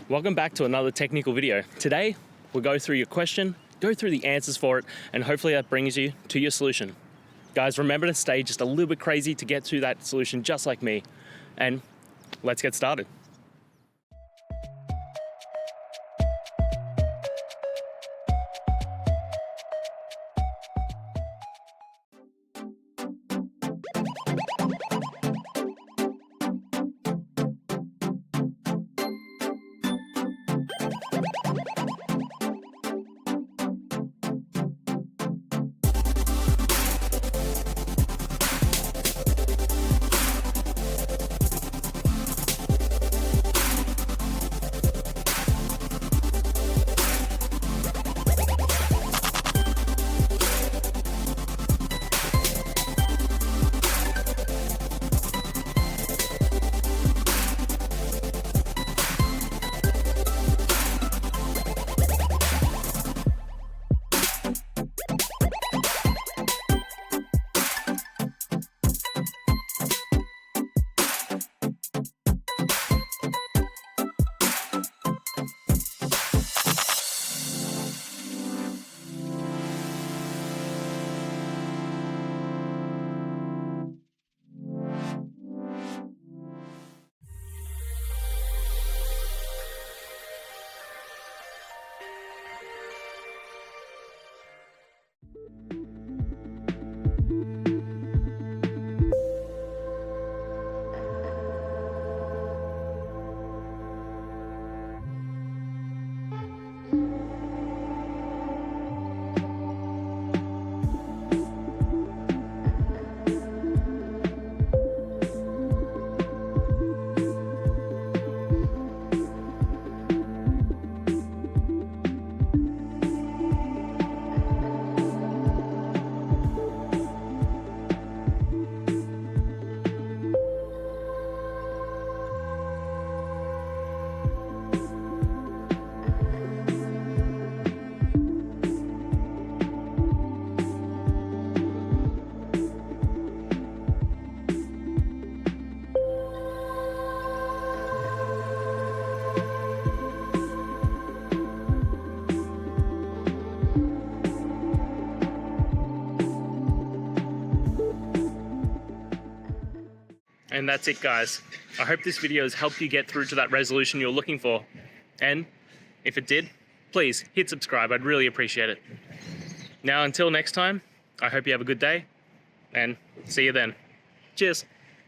Welcome back to another technical video. Today, we'll go through your question, go through the answers for it, and hopefully that brings you to your solution. Guys, remember to stay just a little bit crazy to get to that solution just like me. And let's get started. And that's it, guys. I hope this video has helped you get through to that resolution you're looking for. And if it did, please hit subscribe. I'd really appreciate it. Now, until next time, I hope you have a good day and see you then. Cheers.